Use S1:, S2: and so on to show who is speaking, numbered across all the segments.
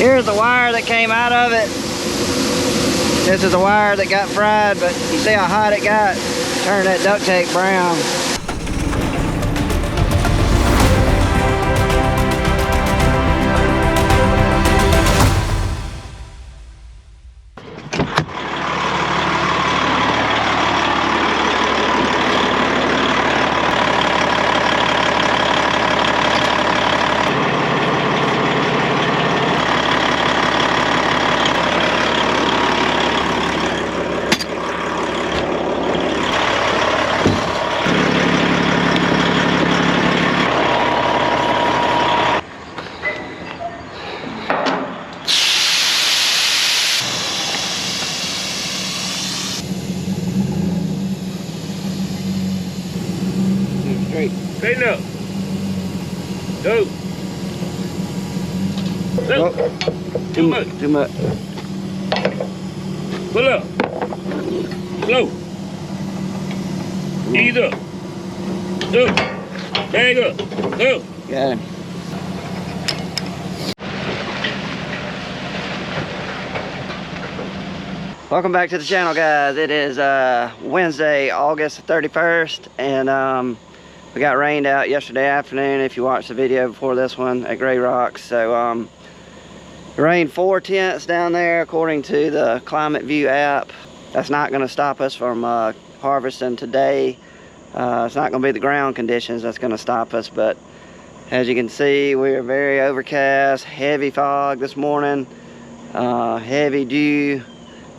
S1: Here's the wire that came out of it. This is the wire that got fried, but you see how hot it got? Turned that duct tape brown.
S2: Straighten up. Go. Look.
S1: Oh.
S2: Too much.
S1: Too much.
S2: Pull up. Slow. Ease up. Go. Bag up. Go.
S1: Got him. Welcome back to the channel, guys. It is Wednesday, August 31st, and we got rained out yesterday afternoon, if you watched the video before this one, at Grey Rocks. So it rained 4/10 down there according to the Climate View app. That's not going to stop us from harvesting today. It's not going to be the ground conditions that's going to stop us, but as you can see, we are very overcast, heavy fog this morning, heavy dew,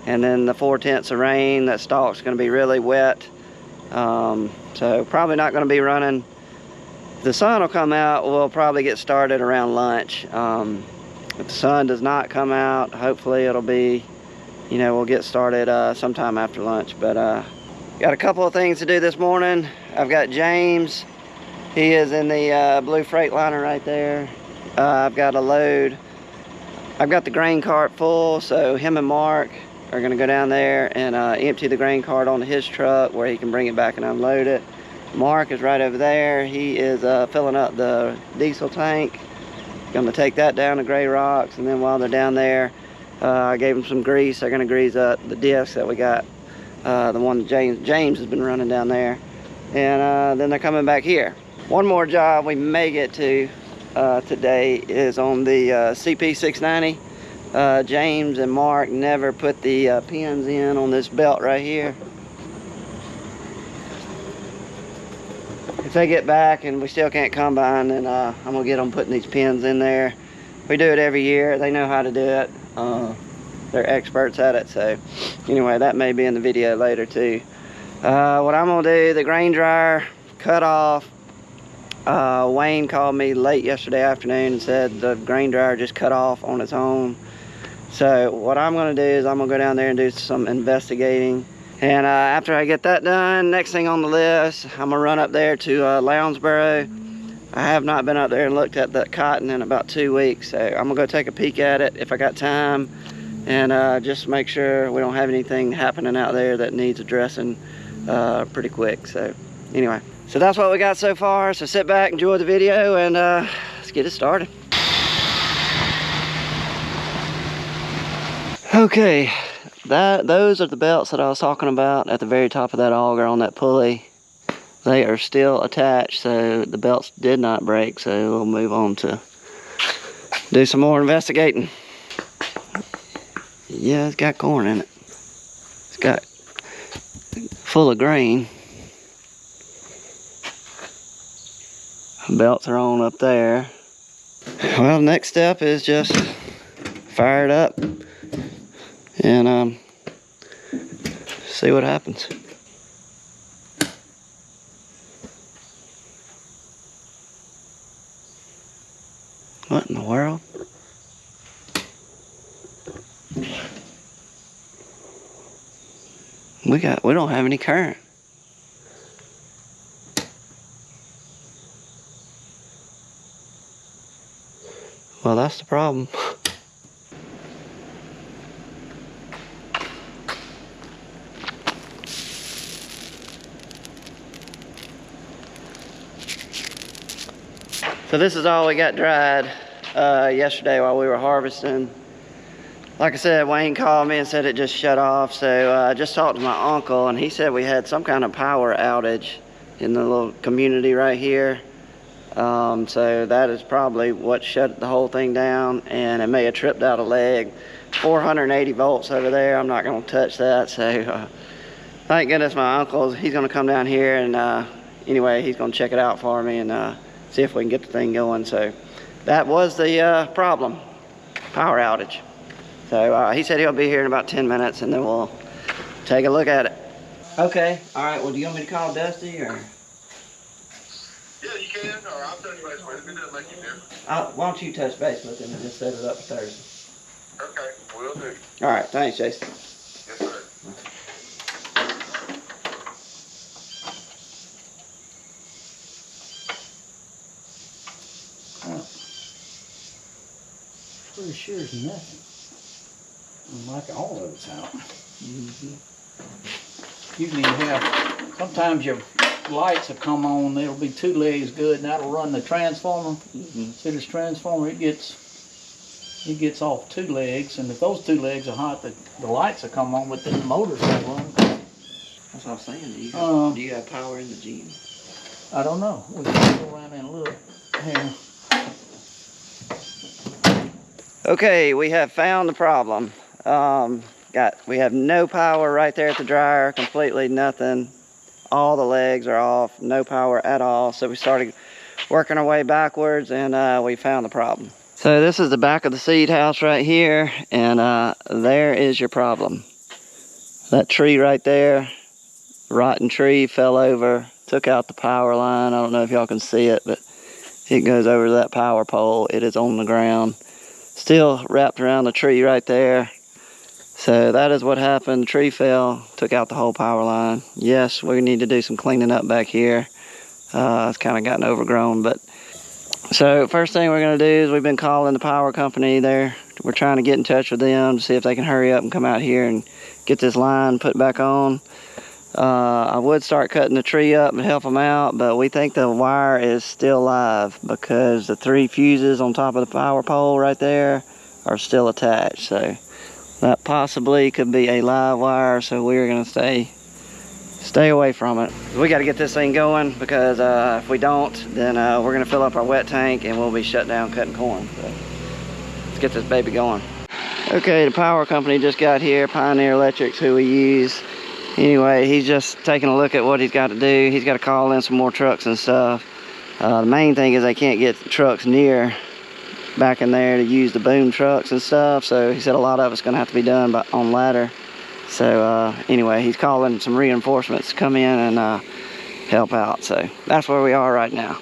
S1: and then the 4/10 of rain. That stalk's going to be really wet. So probably not going to be running. The sun will come out. We'll probably get started around lunch. If the sun does not come out, hopefully it'll be, you know, we'll get started sometime after lunch. But got a couple of things to do this morning. I've got James. He is in the blue Freightliner right there. I've got a load. I've got the grain cart full, so him and Mark are going to go down there and empty the grain cart onto his truck where he can bring it back and unload it. Mark is right over there. He is filling up the diesel tank. Going to take that down to Grey Rocks, and then while they're down there, I gave them some grease. They're going to grease up the disc that we got, the one that James has been running down there, and then they're coming back here. One more job we may get to today is on the CP690. James and Mark never put the pins in on this belt right here. If they get back and we still can't combine, then I'm gonna get them putting these pins in there. We do it every year. They know how to do it. They're experts at it. So anyway, that may be in the video later too. What I'm gonna do, the grain dryer cut off. Wayne called me late yesterday afternoon and said the grain dryer just cut off on its own. So what I'm going to do is I'm going to go down there and do some investigating. And after I get that done, next thing on the list, I'm going to run up there to Lounsboro. I have not been up there and looked at the cotton in about 2 weeks. So I'm going to go take a peek at it if I got time. And just make sure we don't have anything happening out there that needs addressing pretty quick. So anyway, so that's what we got so far. So sit back, enjoy the video, and let's get it started. Okay, those are the belts that I was talking about at the very top of that auger on that pulley. They are still attached, so the belts did not break. So we'll move on to do some more investigating. Yeah, it's got corn in it. It's got full of grain. Belts are on up there. Well, the next step is just fire it up and see what happens. What in the world? We don't have any current. Well, that's the problem. So this is all we got dried. yesterday while we were harvesting. Like I said, Wayne called me and said it just shut off. So I just talked to my uncle, and he said we had some kind of power outage in the little community right here. So that is probably what shut the whole thing down, and it may have tripped out a leg. 480 volts over there. I'm not going to touch that. So thank goodness my uncle, he's going to come down here, and anyway, he's going to check it out for me and see if we can get the thing going. So that was the problem, power outage. So he said he'll be here in about 10 minutes, and then we'll take a look at it. Okay. All right. Well, do you want me to call Dusty or?
S3: Yeah, you can, or I'll touch base with him. It doesn't make you difference.
S1: Why don't you touch base with him and just set it up for Thursday?
S3: Okay, will do.
S1: All right. Thanks, Jason.
S3: Yes, sir.
S4: Pretty sure it's nothing. Like all of it's out. Usually you have, sometimes your lights will come on, it'll be 2 legs good, and that'll run the transformer. See this transformer, it gets off 2 legs, and if those 2 legs are hot, the lights will come on, but then the motors will run.
S1: That's what I'm saying. Do you have power in the gym?
S4: I don't know. We can go around and look. Here.
S1: Okay, we have found the problem. We have no power right there at the dryer, completely nothing. All the legs are off, no power at all. So we started working our way backwards, and we found the problem. So this is the back of the seed house right here, and there is your problem. That tree right there, rotten tree, fell over, took out the power line. I don't know if y'all can see it, but it goes over to that power pole. It is on the ground, still wrapped around the tree right there. So that is what happened. The tree fell, took out the whole power line. Yes, we need to do some cleaning up back here. It's kind of gotten overgrown, but so first thing we're going to do is we've been calling the power company there. We're trying to get in touch with them to see if they can hurry up and come out here and get this line put back on. I would start cutting the tree up and help them out, but we think the wire is still live because the 3 fuses on top of the power pole right there are still attached. So that possibly could be a live wire, so we're going to stay away from it. We got to get this thing going because if we don't, then we're going to fill up our wet tank and we'll be shut down cutting corn. So let's get this baby going. Okay, the power company just got here. Pioneer Electric's who we use. Anyway, he's just taking a look at what he's got to do. He's got to call in some more trucks and stuff. The main thing is they can't get trucks near back in there to use the boom trucks and stuff. So he said a lot of it's going to have to be done on ladder. So anyway, he's calling some reinforcements to come in and help out. So that's where we are right now.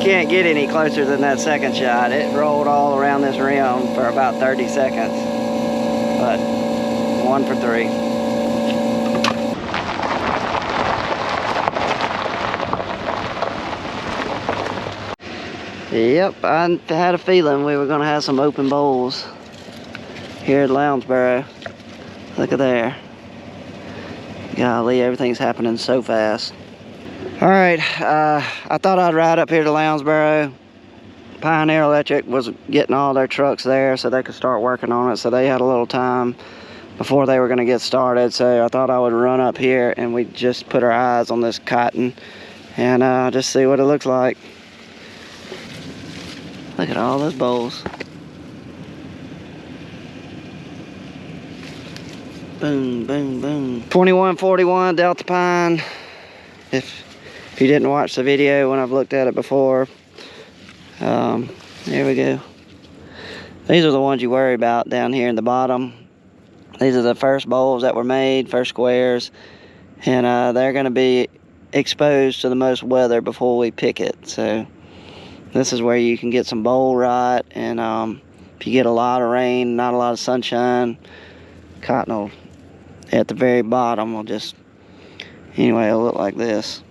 S1: Can't get any closer than that second shot. It rolled all around this rim for about 30 seconds, but 1 for 3. Yep, I had a feeling we were going to have some open bowls here at Lounsboro. Look at there. Golly, everything's happening so fast. All right, I thought I'd ride up here to Lounsboro. Pioneer Electric was getting all their trucks there so they could start working on it. So they had a little time before they were going to get started. So I thought I would run up here and we'd just put our eyes on this cotton and just see what it looks like. Look at all those bowls. Boom, boom, boom. 2141 Delta Pine. If you didn't watch the video when I've looked at it before, there we go. These are the ones you worry about down here in the bottom. These are the first bowls that were made, first squares, and they're going to be exposed to the most weather before we pick it. So this is where you can get some bowl rot, and if you get a lot of rain, not a lot of sunshine, cotton will, at the very bottom will just, anyway, it'll look like this.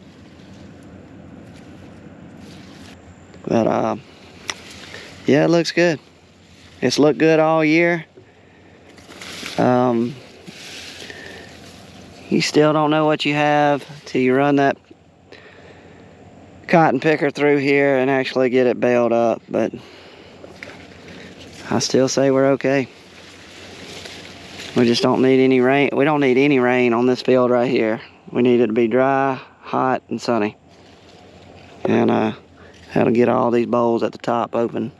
S1: But yeah, it looks good. It's looked good all year. You still don't know what you have till you run that cotton picker through here and actually get it baled up, but I still say we're okay. We just don't need any rain. We don't need any rain on this field right here. We need it to be dry, hot, and sunny. And that'll get all these bowls at the top open.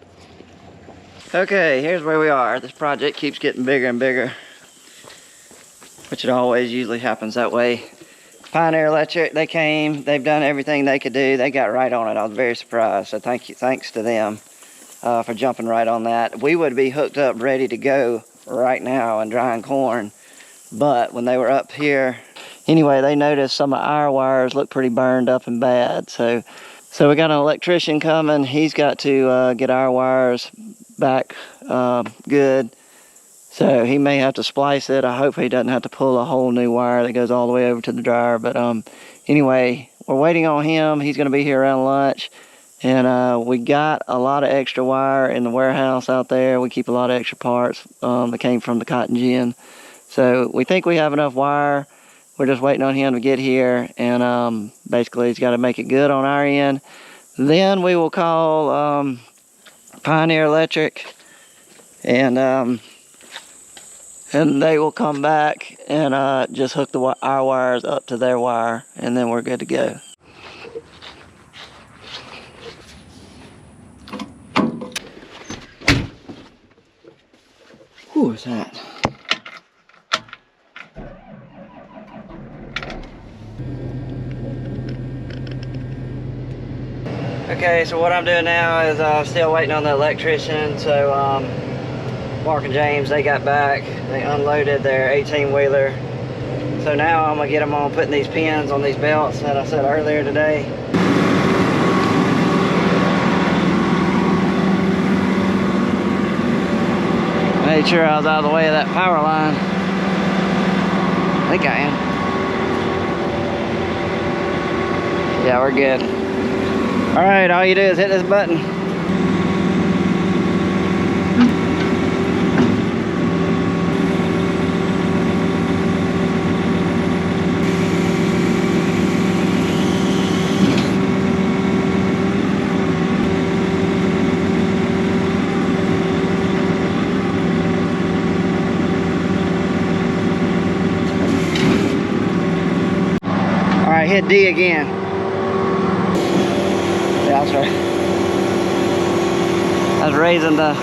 S1: Okay, here's where we are. This project keeps getting bigger and bigger, which it always usually happens that way. Pioneer Electric, they came, they've done everything they could do. They got right on it. I was very surprised. So thanks to them for jumping right on that. We would be hooked up, ready to go right now and drying corn. But when they were up here, anyway, they noticed some of our wires look pretty burned up and bad. So we got an electrician coming. He's got to get our wires back good. So he may have to splice it. I hope he doesn't have to pull a whole new wire that goes all the way over to the dryer. But anyway, we're waiting on him. He's going to be here around lunch. And we got a lot of extra wire in the warehouse out there. We keep a lot of extra parts that came from the cotton gin. So we think we have enough wire. We're just waiting on him to get here. And basically he's got to make it good on our end. Then we will call Pioneer Electric. And they will come back and just hook our wires up to their wire, and then we're good to go. Who is that? Okay, so what I'm doing now is still waiting on the electrician. So Mark and James, they got back, they unloaded their 18-wheeler. So now I'm gonna get them on putting these pins on these belts that I said earlier today. Made sure I was out of the way of that power line. I think I am. Yeah, we're good. All right, all you do is hit this button. Hit D again. Yeah, that's right. I was raising the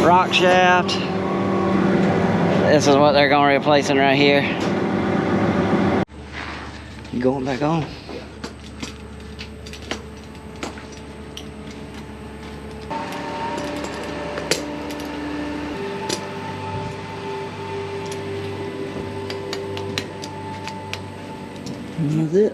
S1: rock shaft. This is what they're going to replacing right here. Going back on. That's it.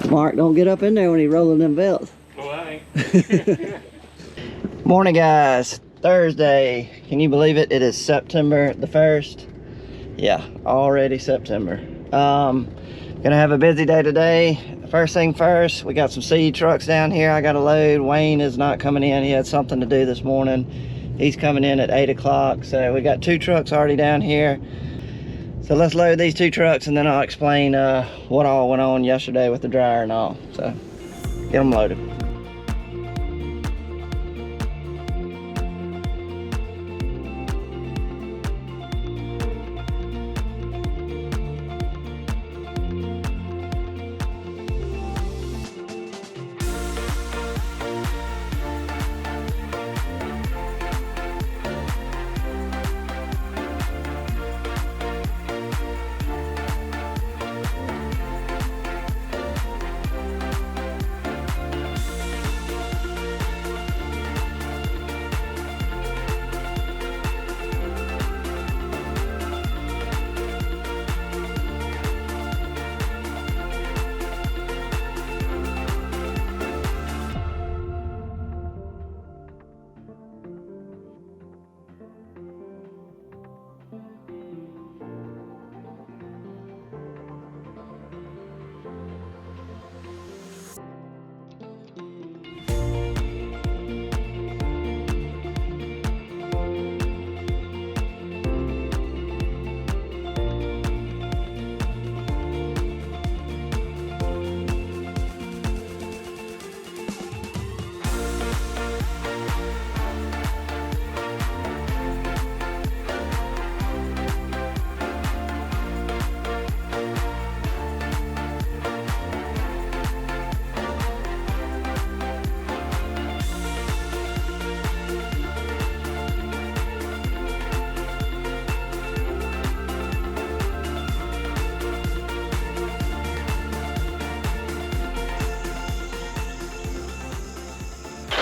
S1: Mark, don't get up in there when he's rolling them belts.
S2: Well, I ain't.
S1: Morning, guys. Thursday. Can you believe it? It is September the 1st. Yeah, already September. Gonna have a busy day today. First thing first, we got some seed trucks down here I gotta load. Wayne is not coming in. He had something to do this morning. He's coming in at 8 o'clock. So we got 2 trucks already down here. So let's load these 2 trucks and then I'll explain what all went on yesterday with the dryer and all. So get them loaded.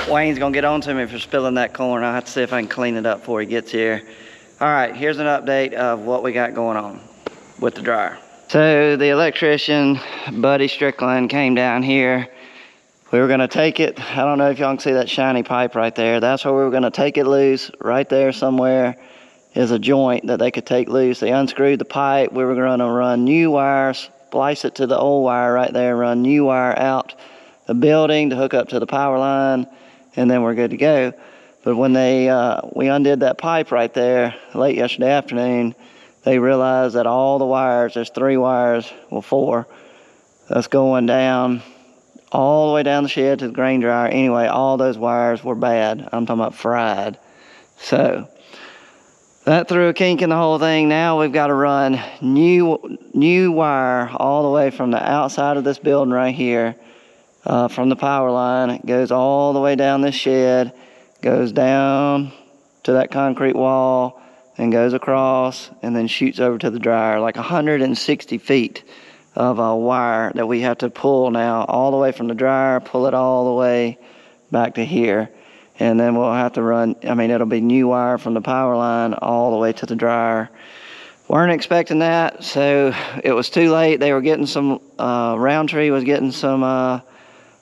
S1: Wayne's gonna get on to me for spilling that corn. I'll have to see if I can clean it up before he gets here. All right, here's an update of what we got going on with the dryer. So the electrician, Buddy Strickland, came down here. We were gonna take it, I don't know if y'all can see that shiny pipe right there. That's where we were gonna take it loose. Right there somewhere is a joint that they could take loose. They unscrewed the pipe. We were gonna run new wires, splice it to the old wire right there, run new wire out the building to hook up to the power line, and then we're good to go. But when we undid that pipe right there late yesterday afternoon, they realized that all the wires, there's 3 wires, well 4, that's going down all the way down the shed to the grain dryer. Anyway, all those wires were bad. I'm talking about fried. So that threw a kink in the whole thing. Now we've got to run new wire all the way from the outside of this building right here, from the power line. It goes all the way down this shed, goes down to that concrete wall, and goes across, and then shoots over to the dryer. Like 160 feet of wire that we have to pull now, all the way from the dryer, pull it all the way back to here. And then we'll have to run, it'll be new wire from the power line all the way to the dryer. Weren't expecting that, so it was too late. They were getting some, Roundtree was getting some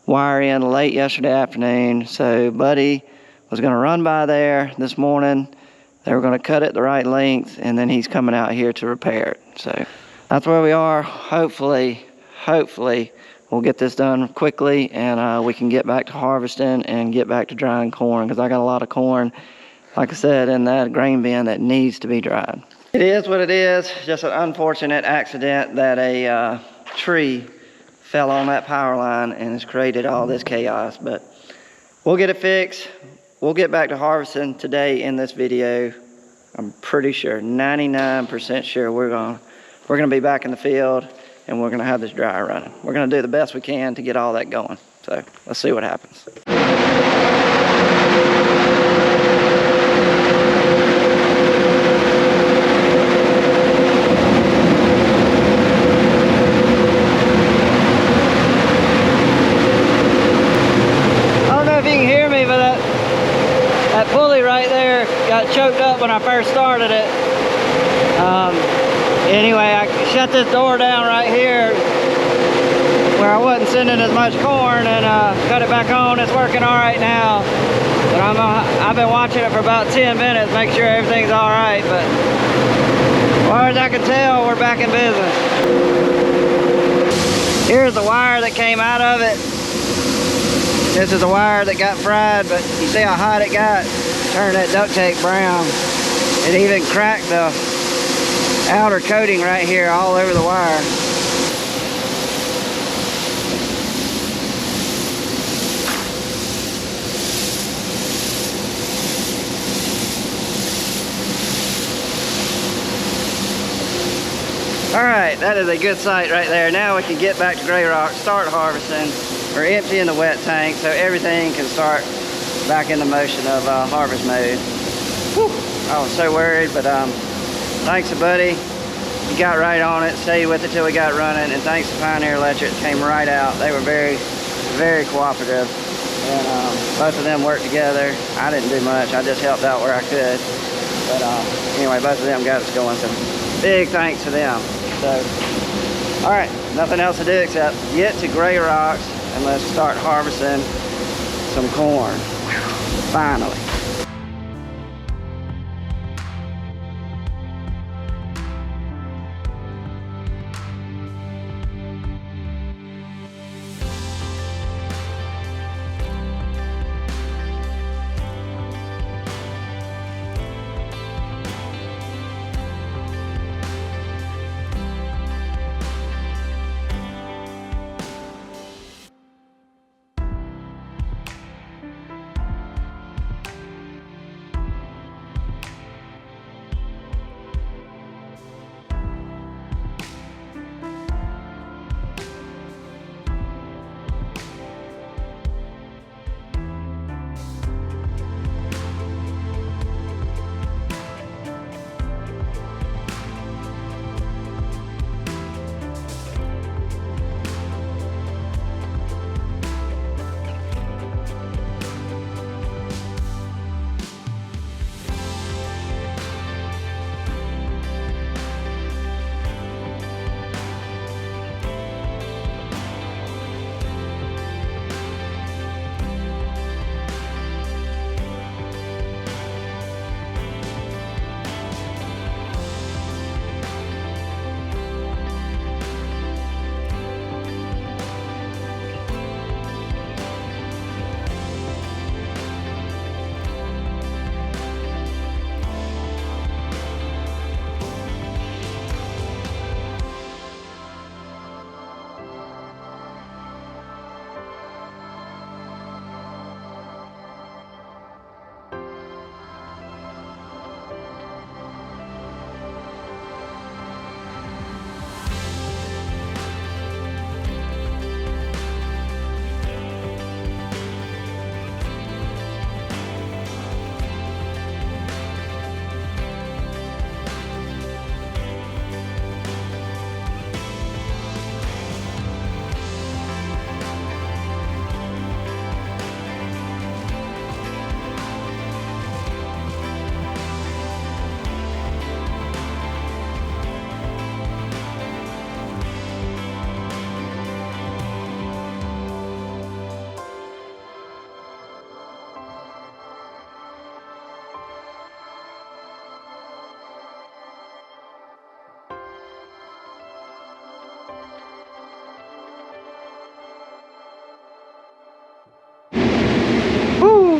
S1: wire in late yesterday afternoon. So Buddy was gonna run by there this morning. They were gonna cut it the right length, and then he's coming out here to repair it. So that's where we are. Hopefully we'll get this done quickly, and we can get back to harvesting and get back to drying corn, because I got a lot of corn, like I said, in that grain bin that needs to be dried. It is what it is. Just an unfortunate accident that a tree fell on that power line and has created all this chaos, but we'll get it fixed. We'll get back to harvesting today in this video. I'm pretty sure, 99% sure we're gonna be back in the field, and we're gonna have this dryer running. We're gonna do the best we can to get all that going. So let's see what happens. I don't know if you can hear me, but that pulley right there got choked up when I first started it. Anyway, I shut this door down right here where I wasn't sending as much corn, and cut it back on. It's working all right now. But I've been watching it for about 10 minutes, make sure everything's all right. But as far as I can tell, we're back in business. Here's the wire that came out of it. This is the wire that got fried, but you see how hot it got? Turned that duct tape brown. It even cracked the outer coating right here all over the wire. Alright, that is a good sight right there. Now we can get back to Grey Rock, start harvesting. We're emptying the wet tank so everything can start back in the motion of harvest mode. Whew, I was so worried, but thanks to Buddy. He got right on it, stayed with it till we got running, and thanks to Pioneer Electric, it came right out. They were very, very cooperative, and both of them worked together. I didn't do much, I just helped out where I could. But anyway, both of them got us going, so big thanks to them. So, all right, nothing else to do except get to Grey Rocks and let's start harvesting some corn. Finally.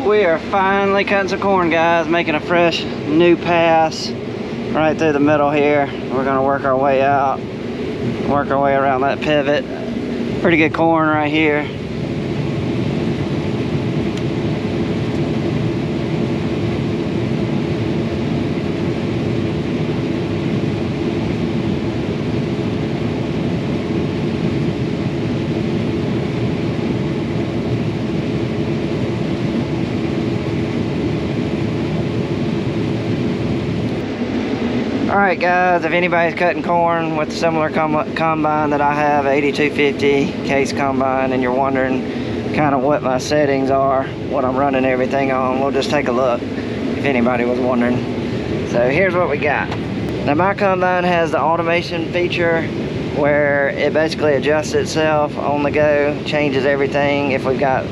S1: We are finally cutting some corn, guys, making a fresh new pass right through the middle here. We're gonna work our way out, work our way around that pivot. Pretty good corn right here. Alright guys, if anybody's cutting corn with a similar combine that I have, 8250 case combine, and you're wondering kind of what my settings are, what I'm running everything on, we'll just take a look if anybody was wondering. So here's what we got. Now my combine has the automation feature where it basically adjusts itself on the go, changes everything if we've got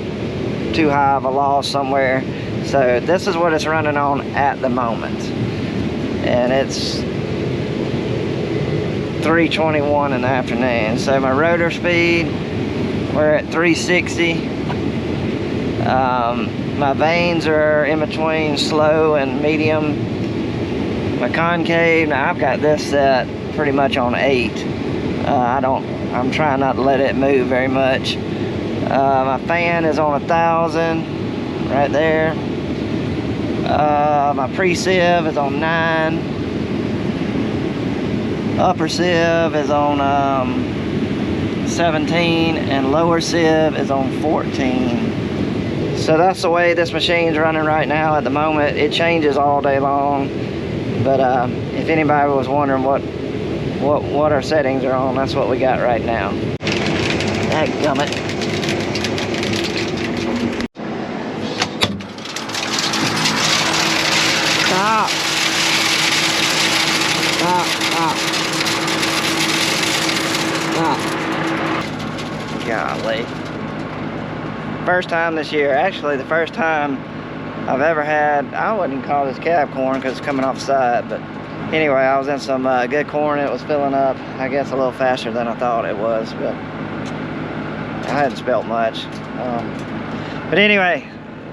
S1: too high of a loss somewhere. So this is what it's running on at the moment. And it's 3:21 in the afternoon. So my rotor speed, we're at 360. My vanes are in between slow and medium. My concave, now I've got this set pretty much on 8. I'm trying not to let it move very much. My fan is on 1,000 right there. My pre-sieve is on 9. Upper sieve is on 17, and lower sieve is on 14. So that's the way this machine's running right now at the moment. It changes all day long, but if anybody was wondering what our settings are on, that's what we got right now. Dadgummit. Stop. Stop. Stop. Stop. Golly. First time this year, actually the first time I've ever had, I wouldn't call this cab corn because it's coming off the side, but anyway, I was in some good corn. It was filling up, I guess a little faster than I thought it was, but I hadn't spelt much. But anyway,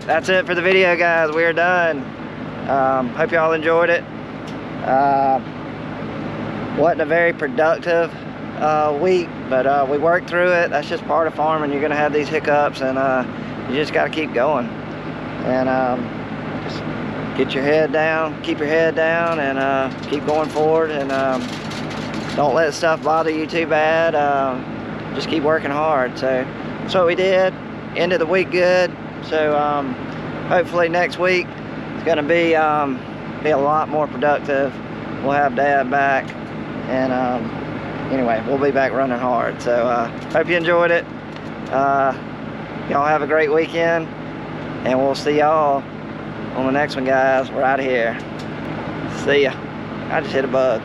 S1: that's it for the video, guys. We're done. Hope y'all enjoyed it. Wasn't a very productive week, but we worked through it. That's just part of farming. You're gonna have these hiccups, and you just gotta keep going. And just get your head down, keep your head down, and keep going forward, and don't let stuff bother you too bad. Just keep working hard. So that's what we did. Ended the week good. So hopefully next week it's gonna be a lot more productive. We'll have Dad back, and anyway, we'll be back running hard. So hope you enjoyed it. Y'all have a great weekend, and we'll see y'all on the next one, guys. We're out of here. See ya. I just hit a bug.